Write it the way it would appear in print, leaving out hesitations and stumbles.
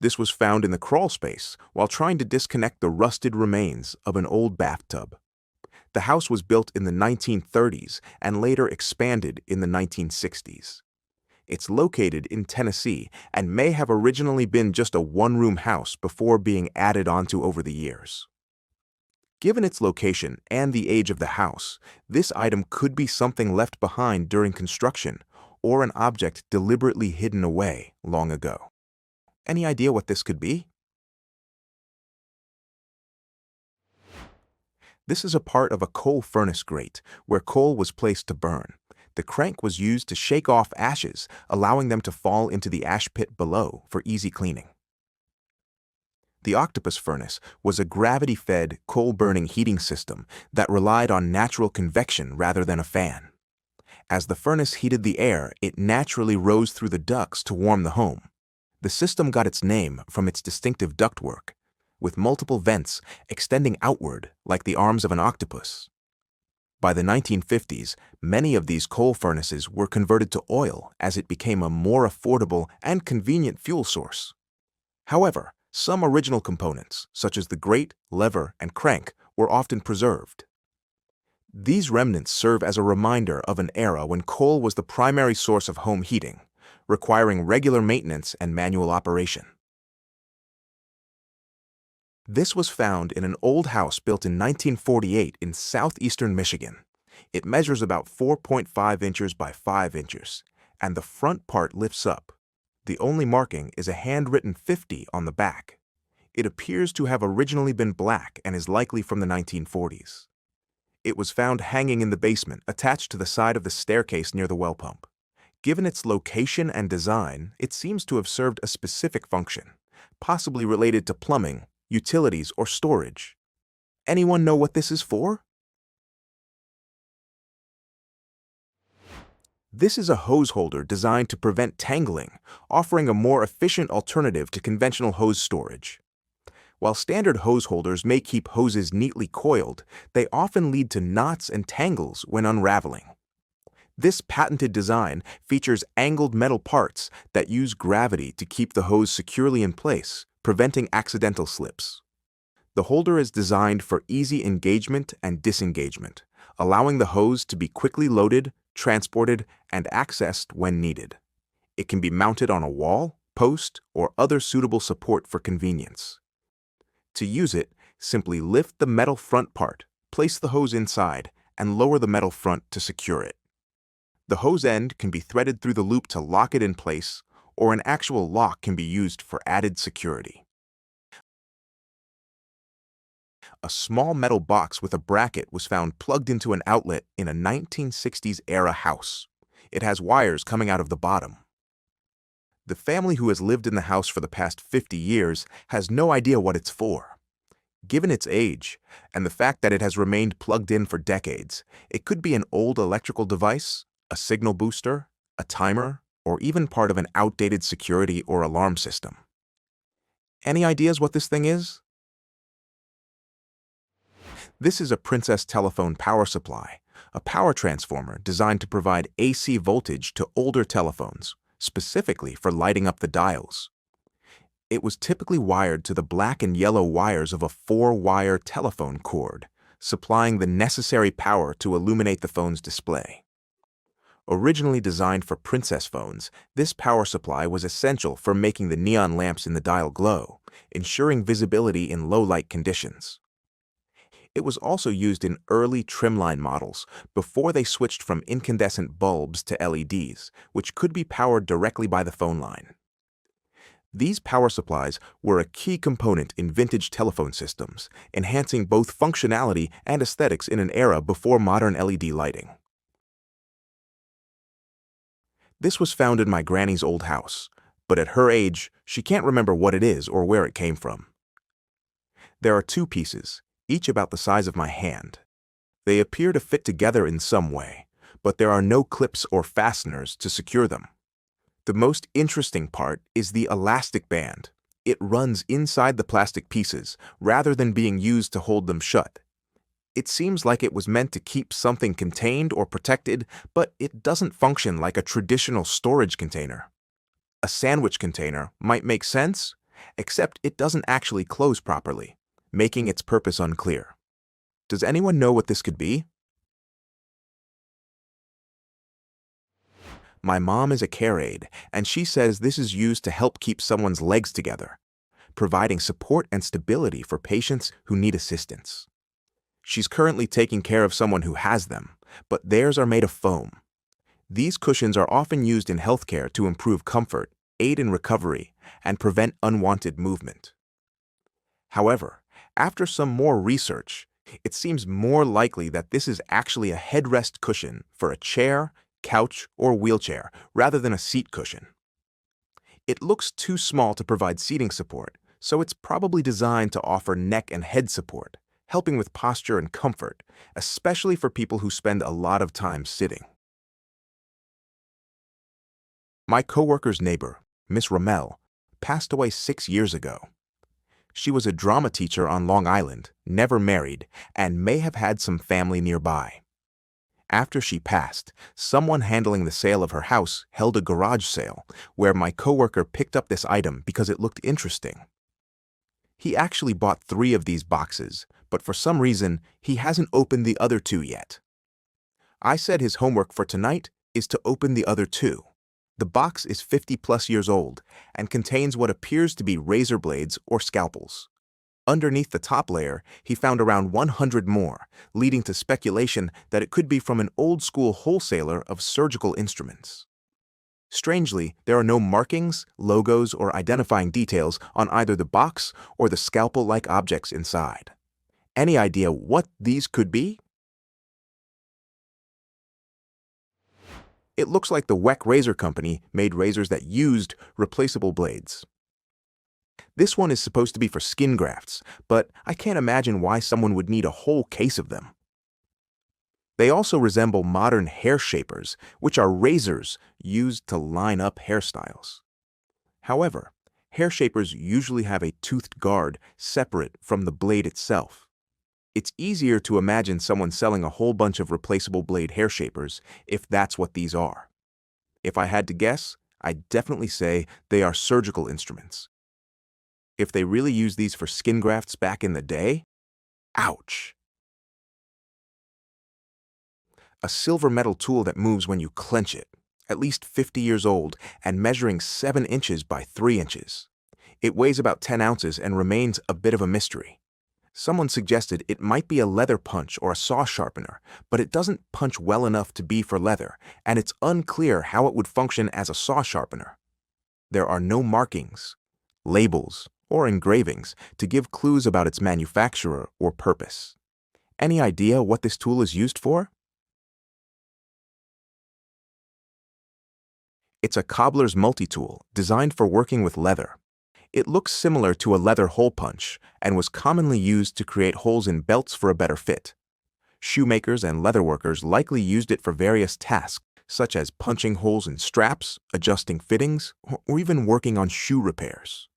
This was found in the crawlspace while trying to disconnect the rusted remains of an old bathtub. The house was built in the 1930s and later expanded in the 1960s. It's located in Tennessee and may have originally been just a one-room house before being added onto over the years. Given its location and the age of the house, this item could be something left behind during construction or an object deliberately hidden away long ago. Any idea what this could be? This is a part of a coal furnace grate where coal was placed to burn. The crank was used to shake off ashes, allowing them to fall into the ash pit below for easy cleaning. The octopus furnace was a gravity-fed, coal-burning heating system that relied on natural convection rather than a fan. As the furnace heated the air, it naturally rose through the ducts to warm the home. The system got its name from its distinctive ductwork, with multiple vents extending outward like the arms of an octopus. By the 1950s, many of these coal furnaces were converted to oil as it became a more affordable and convenient fuel source. However, some original components, such as the grate, lever, and crank, were often preserved. These remnants serve as a reminder of an era when coal was the primary source of home heating, requiring regular maintenance and manual operation. This was found in an old house built in 1948 in southeastern Michigan. It measures about 4.5 inches by 5 inches, and the front part lifts up. The only marking is a handwritten 50 on the back. It appears to have originally been black and is likely from the 1940s. It was found hanging in the basement, attached to the side of the staircase near the well pump. Given its location and design, it seems to have served a specific function, possibly related to plumbing, utilities, or storage. Anyone know what this is for? This is a hose holder designed to prevent tangling, offering a more efficient alternative to conventional hose storage. While standard hose holders may keep hoses neatly coiled, they often lead to knots and tangles when unraveling. This patented design features angled metal parts that use gravity to keep the hose securely in place, preventing accidental slips. The holder is designed for easy engagement and disengagement, allowing the hose to be quickly loaded, transported, and accessed when needed. It can be mounted on a wall, post, or other suitable support for convenience. To use it, simply lift the metal front part, place the hose inside, and lower the metal front to secure it. The hose end can be threaded through the loop to lock it in place, or an actual lock can be used for added security. A small metal box with a bracket was found plugged into an outlet in a 1960s-era house. It has wires coming out of the bottom. The family who has lived in the house for the past 50 years has no idea what it's for. Given its age, and the fact that it has remained plugged in for decades, it could be an old electrical device, a signal booster, a timer, or even part of an outdated security or alarm system. Any ideas what this thing is? This is a Princess telephone power supply, a power transformer designed to provide AC voltage to older telephones, specifically for lighting up the dials. It was typically wired to the black and yellow wires of a 4-wire telephone cord, supplying the necessary power to illuminate the phone's display. Originally designed for Princess phones, this power supply was essential for making the neon lamps in the dial glow, ensuring visibility in low-light conditions. It was also used in early trimline models before they switched from incandescent bulbs to LEDs, which could be powered directly by the phone line. These power supplies were a key component in vintage telephone systems, enhancing both functionality and aesthetics in an era before modern LED lighting. This was found in my granny's old house, but at her age, she can't remember what it is or where it came from. There are 2 pieces, each about the size of my hand. They appear to fit together in some way, but there are no clips or fasteners to secure them. The most interesting part is the elastic band. It runs inside the plastic pieces rather than being used to hold them shut. It seems like it was meant to keep something contained or protected, but it doesn't function like a traditional storage container. A sandwich container might make sense, except it doesn't actually close properly, making its purpose unclear. Does anyone know what this could be? My mom is a care aide, and she says this is used to help keep someone's legs together, providing support and stability for patients who need assistance. She's currently taking care of someone who has them, but theirs are made of foam. These cushions are often used in healthcare to improve comfort, aid in recovery, and prevent unwanted movement. However, after some more research, it seems more likely that this is actually a headrest cushion for a chair, couch, or wheelchair rather than a seat cushion. It looks too small to provide seating support, so it's probably designed to offer neck and head support, helping with posture and comfort, especially for people who spend a lot of time sitting. My coworker's neighbor, Miss Ramel, passed away 6 years ago. She was a drama teacher on Long Island, never married, and may have had some family nearby. After she passed, someone handling the sale of her house held a garage sale where my coworker picked up this item because it looked interesting. He actually bought 3 of these boxes, but for some reason, he hasn't opened the other 2 yet. I said his homework for tonight is to open the other 2. The box is 50+ years old and contains what appears to be razor blades or scalpels. Underneath the top layer, he found around 100 more, leading to speculation that it could be from an old-school wholesaler of surgical instruments. Strangely, there are no markings, logos, or identifying details on either the box or the scalpel-like objects inside. Any idea what these could be? It looks like the Weck Razor Company made razors that used replaceable blades. This one is supposed to be for skin grafts, but I can't imagine why someone would need a whole case of them. They also resemble modern hair shapers, which are razors used to line up hairstyles. However, hair shapers usually have a toothed guard separate from the blade itself. It's easier to imagine someone selling a whole bunch of replaceable blade hair shapers if that's what these are. If I had to guess, I'd definitely say they are surgical instruments. If they really used these for skin grafts back in the day, ouch! A silver metal tool that moves when you clench it, at least 50 years old and measuring 7 inches by 3 inches. It weighs about 10 ounces and remains a bit of a mystery. Someone suggested it might be a leather punch or a saw sharpener, but it doesn't punch well enough to be for leather, and it's unclear how it would function as a saw sharpener. There are no markings, labels, or engravings to give clues about its manufacturer or purpose. Any idea what this tool is used for? It's a Cobbler's multi-tool designed for working with leather. It looks similar to a leather hole punch and was commonly used to create holes in belts for a better fit. Shoemakers and leatherworkers likely used it for various tasks, such as punching holes in straps, adjusting fittings, or even working on shoe repairs.